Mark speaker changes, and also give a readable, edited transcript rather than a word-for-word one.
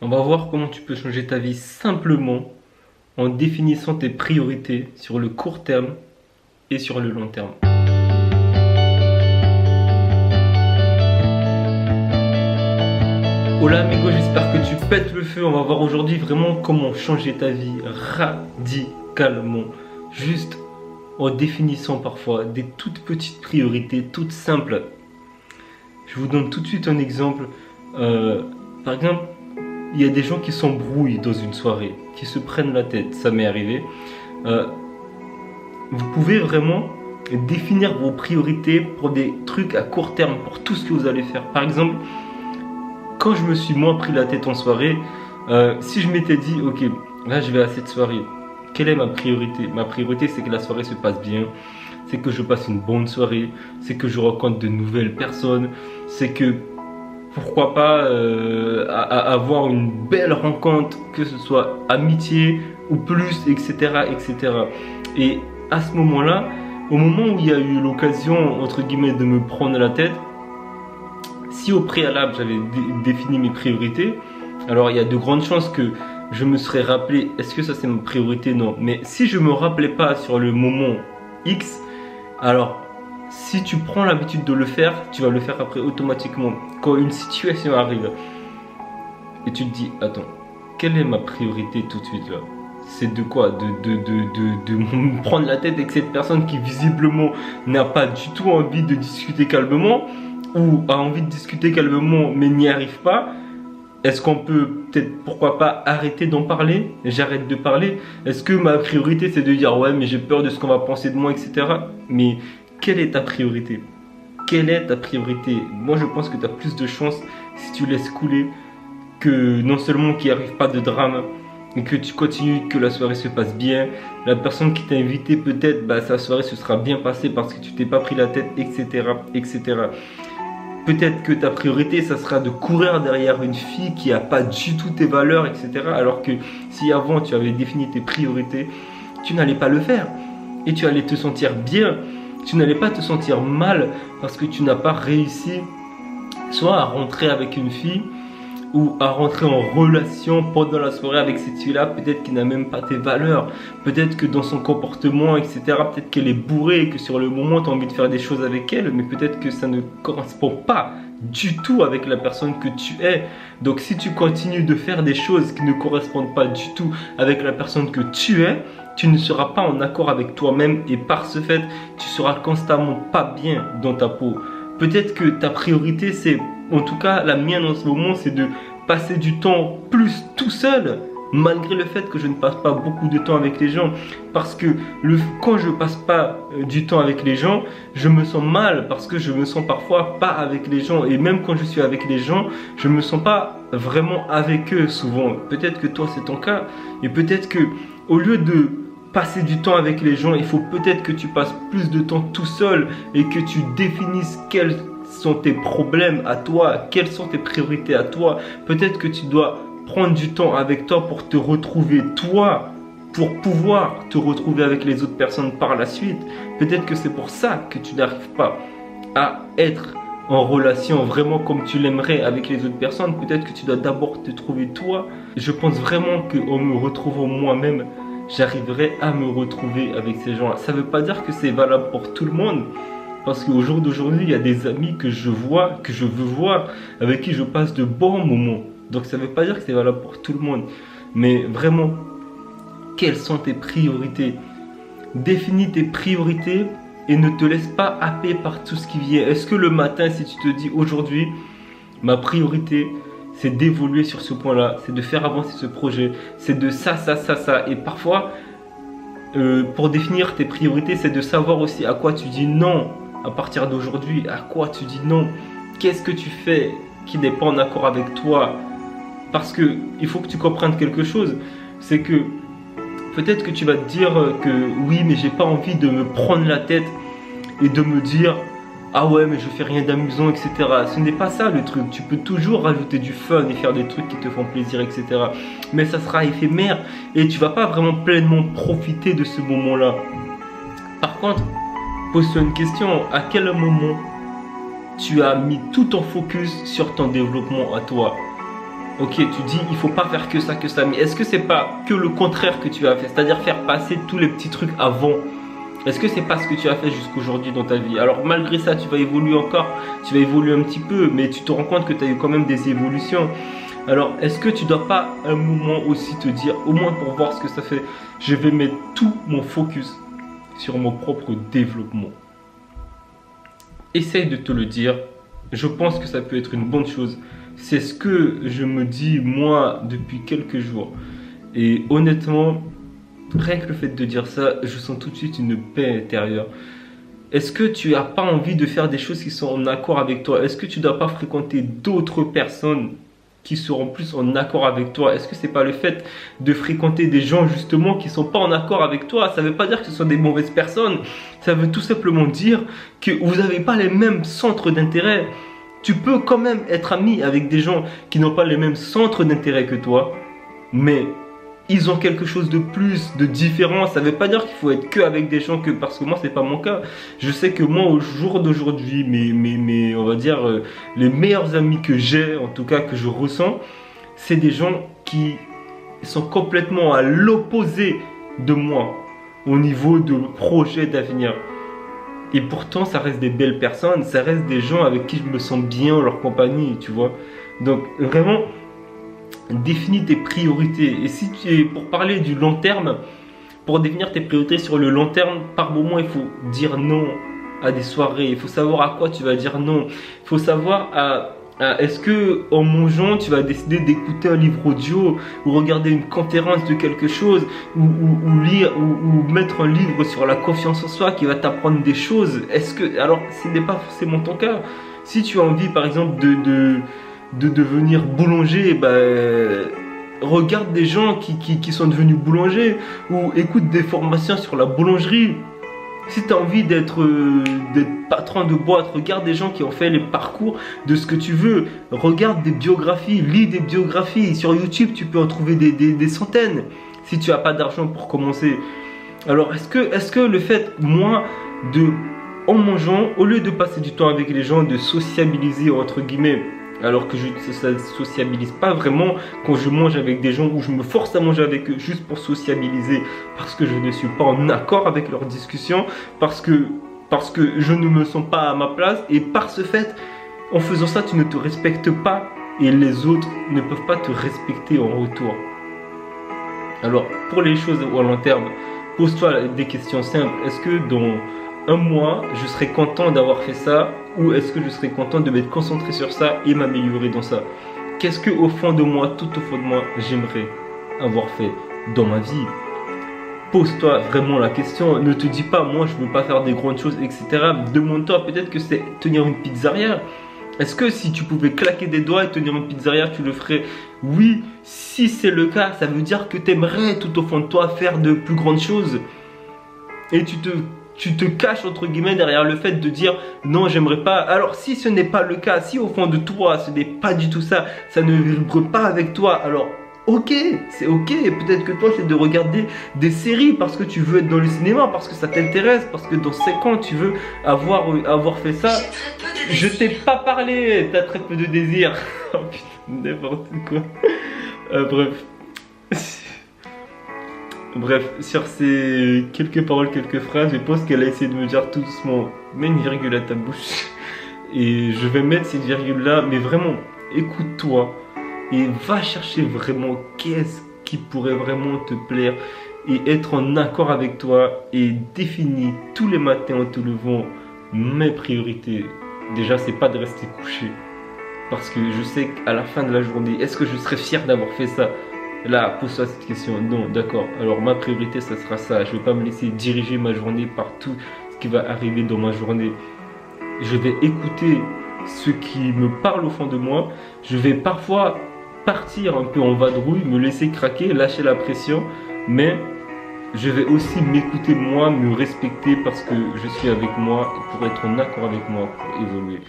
Speaker 1: On va voir comment tu peux changer ta vie simplement en définissant tes priorités sur le court terme et sur le long terme. Hola amigo, j'espère que tu pètes le feu. On va voir aujourd'hui vraiment comment changer ta vie radicalement. Juste en définissant parfois des toutes petites priorités, toutes simples. Je vous donne tout de suite un exemple. Par exemple, il y a des gens qui s'embrouillent dans une soirée, qui se prennent la tête, ça m'est arrivé. Vous pouvez vraiment définir vos priorités pour des trucs à court terme, pour tout ce que vous allez faire. Par exemple, quand je me suis moins pris la tête en soirée, si je m'étais dit, ok, là je vais à cette soirée, quelle est ma priorité? Ma priorité, c'est que la soirée se passe bien, c'est que je passe une bonne soirée, c'est que je rencontre de nouvelles personnes, c'est que pourquoi pas avoir une belle rencontre, que ce soit amitié ou plus, etc., etc. Et à ce moment-là, au moment où il y a eu l'occasion, entre guillemets, de me prendre la tête, si au préalable j'avais défini mes priorités, alors il y a de grandes chances que je me serais rappelé, est-ce que ça c'est ma priorité? Non. Mais si je me rappelais pas sur le moment X, alors si tu prends l'habitude de le faire, tu vas le faire après automatiquement. Quand une situation arrive et tu te dis, attends, quelle est ma priorité tout de suite là? C'est de quoi? De me prendre la tête avec cette personne qui visiblement n'a pas du tout envie de discuter calmement, ou a envie de discuter calmement mais n'y arrive pas. Est-ce qu'on peut peut-être, pourquoi pas, arrêter d'en parler? J'arrête de parler. Est-ce que ma priorité c'est de dire ouais mais j'ai peur de ce qu'on va penser de moi, etc. Mais quelle est ta priorité? Quelle est ta priorité? Moi je pense que tu as plus de chance si tu laisses couler, que non seulement qu'il n'y arrive pas de drame, et que tu continues, que la soirée se passe bien. La personne qui t'a invité, peut-être, bah, sa soirée se sera bien passée parce que tu t'es pas pris la tête, etc., etc. Peut-être que ta priorité, ça sera de courir derrière une fille qui n'a pas du tout tes valeurs, etc. Alors que si avant tu avais défini tes priorités, tu n'allais pas le faire. Et tu allais te sentir bien. Tu n'allais pas te sentir mal parce que tu n'as pas réussi soit à rentrer avec une fille ou à rentrer en relation pendant la soirée avec cette fille-là, peut-être qu'il n'a même pas tes valeurs, peut-être que dans son comportement, etc., peut-être qu'elle est bourrée et que sur le moment, tu as envie de faire des choses avec elle, mais peut-être que ça ne correspond pas du tout avec la personne que tu es. Donc si tu continues de faire des choses qui ne correspondent pas du tout avec la personne que tu es, tu ne seras pas en accord avec toi-même et par ce fait, tu seras constamment pas bien dans ta peau. Peut-être que ta priorité, c'est, en tout cas la mienne en ce moment, c'est de passer du temps plus tout seul, malgré le fait que je ne passe pas beaucoup de temps avec les gens. Parce que quand je passe pas du temps avec les gens, je me sens mal, parce que je me sens parfois pas avec les gens. Et même quand je suis avec les gens, je me sens pas vraiment avec eux souvent. Peut-être que toi c'est ton cas, et peut-être que au lieu de passer du temps avec les gens, il faut peut-être que tu passes plus de temps tout seul et que tu définisses quels sont tes problèmes à toi, quelles sont tes priorités à toi. Peut-être que tu dois prendre du temps avec toi pour te retrouver toi, pour pouvoir te retrouver avec les autres personnes par la suite. Peut-être que c'est pour ça que tu n'arrives pas à être en relation vraiment comme tu l'aimerais avec les autres personnes. Peut-être que tu dois d'abord te trouver toi. Je pense vraiment qu'en me retrouvant moi-même, j'arriverai à me retrouver avec ces gens-là. Ça ne veut pas dire que c'est valable pour tout le monde. Parce qu'au jour d'aujourd'hui, il y a des amis que je vois, que je veux voir, avec qui je passe de bons moments. Donc ça ne veut pas dire que c'est valable pour tout le monde. Mais vraiment, quelles sont tes priorités? Définis tes priorités et ne te laisse pas happer par tout ce qui vient. Est-ce que le matin, si tu te dis aujourd'hui, ma priorité, c'est d'évoluer sur ce point-là, c'est de faire avancer ce projet, c'est de ça. Et parfois, pour définir tes priorités, c'est de savoir aussi à quoi tu dis non à partir d'aujourd'hui, à quoi tu dis non. Qu'est-ce que tu fais qui n'est pas en accord avec toi? Parce que il faut que tu comprennes quelque chose, c'est que peut-être que tu vas te dire que oui, mais j'ai pas envie de me prendre la tête et de me dire ah ouais mais je fais rien d'amusant, etc. Ce n'est pas ça le truc. Tu peux toujours rajouter du fun et faire des trucs qui te font plaisir, etc. Mais ça sera éphémère et tu vas pas vraiment pleinement profiter de ce moment-là. Par contre, pose-toi une question. À quel moment tu as mis tout ton focus sur ton développement à toi? Ok, tu dis il faut pas faire que ça, mais est-ce que c'est pas que le contraire que tu as fait, c'est-à-dire faire passer tous les petits trucs avant? Est-ce que c'est pas ce que tu as fait jusqu'aujourd'hui dans ta vie? Alors malgré ça, tu vas évoluer encore, tu vas évoluer un petit peu, mais tu te rends compte que tu as eu quand même des évolutions. Alors est-ce que tu dois pas un moment aussi te dire, au moins pour voir ce que ça fait, je vais mettre tout mon focus sur mon propre développement? Essaye de te le dire, je pense que ça peut être une bonne chose. C'est ce que je me dis moi depuis quelques jours. Et honnêtement, rien que le fait de dire ça, je sens tout de suite une paix intérieure. Est-ce que tu n'as pas envie de faire des choses qui sont en accord avec toi? Est-ce que tu ne dois pas fréquenter d'autres personnes qui seront plus en accord avec toi? Est-ce que c'est pas le fait de fréquenter des gens justement qui sont pas en accord avec toi? Ça veut pas dire que ce sont des mauvaises personnes. Ça veut tout simplement dire que vous n'avez pas les mêmes centres d'intérêt. Tu peux quand même être ami avec des gens qui n'ont pas les mêmes centres d'intérêt que toi, mais ils ont quelque chose de plus, de différent. Ça ne veut pas dire qu'il faut être que avec des gens que... Parce que moi, c'est pas mon cas. Je sais que moi, au jour d'aujourd'hui, on va dire, les meilleurs amis que j'ai, en tout cas que je ressens, c'est des gens qui sont complètement à l'opposé de moi au niveau de projet d'avenir. Et pourtant, ça reste des belles personnes, ça reste des gens avec qui je me sens bien en leur compagnie, tu vois. Donc, vraiment, définis tes priorités. Et si tu es, pour parler du long terme, pour définir tes priorités sur le long terme, par moment, il faut dire non à des soirées. Il faut savoir à quoi tu vas dire non. Il faut savoir est-ce que en mangeant, tu vas décider d'écouter un livre audio ou regarder une conférence de quelque chose ou lire ou mettre un livre sur la confiance en soi qui va t'apprendre des choses? Est-ce que, alors, ce n'est pas forcément ton cas. Si tu as envie, par exemple, de devenir boulanger, regarde des gens qui sont devenus boulangers ou écoute des formations sur la boulangerie. Si tu as envie d'être patron de boîte, regarde des gens qui ont fait les parcours de ce que tu veux. Regarde des biographies, lis des biographies. Sur YouTube, tu peux en trouver des centaines si tu n'as pas d'argent pour commencer. Alors, est-ce que le fait, moi, en mangeant, au lieu de passer du temps avec les gens, de sociabiliser, entre guillemets, alors que je ne sociabilise pas vraiment quand je mange avec des gens où je me force à manger avec eux juste pour sociabiliser parce que je ne suis pas en accord avec leurs discussions, parce que je ne me sens pas à ma place, et par ce fait, en faisant ça, tu ne te respectes pas et les autres ne peuvent pas te respecter en retour. Alors, pour les choses au long terme, pose-toi des questions simples. Est-ce que dans un mois, je serai content d'avoir fait ça, ou est-ce que je serai content de m'être concentré sur ça et m'améliorer dans ça? Qu'est-ce que au fond de moi, tout au fond de moi, j'aimerais avoir fait dans ma vie? Pose-toi vraiment la question. Ne te dis pas, moi je ne veux pas faire des grandes choses, etc. Demande-toi, peut-être que c'est tenir une pizzeria. Est-ce que si tu pouvais claquer des doigts et tenir une pizzeria, tu le ferais? Oui, si c'est le cas, ça veut dire que tu aimerais tout au fond de toi faire de plus grandes choses. Et tu te caches entre guillemets derrière le fait de dire non, j'aimerais pas. Alors si ce n'est pas le cas, si au fond de toi ce n'est pas du tout ça, ça ne vibre pas avec toi, alors ok, c'est ok. Peut-être que toi c'est de regarder des séries parce que tu veux être dans le cinéma, parce que ça t'intéresse, parce que dans 5 ans tu veux avoir fait ça. Je t'ai pas parlé, t'as très peu de désir. Oh putain, n'importe quoi. Bref. Bref, sur ces quelques paroles, quelques phrases, je pense qu'elle a essayé de me dire tout doucement, mets une virgule à ta bouche. Et je vais mettre cette virgule là, mais vraiment, écoute-toi et va chercher vraiment qu'est-ce qui pourrait vraiment te plaire et être en accord avec toi, et définis tous les matins en te levant mes priorités. Déjà, c'est pas de rester couché, parce que je sais qu'à la fin de la journée, est-ce que je serais fier d'avoir fait ça? Là, pose-toi cette question. Non, d'accord. Alors, ma priorité, ça sera ça. Je ne vais pas me laisser diriger ma journée par tout ce qui va arriver dans ma journée. Je vais écouter ce qui me parle au fond de moi. Je vais parfois partir un peu en vadrouille, me laisser craquer, lâcher la pression. Mais je vais aussi m'écouter moi, me respecter parce que je suis avec moi pour être en accord avec moi, pour évoluer.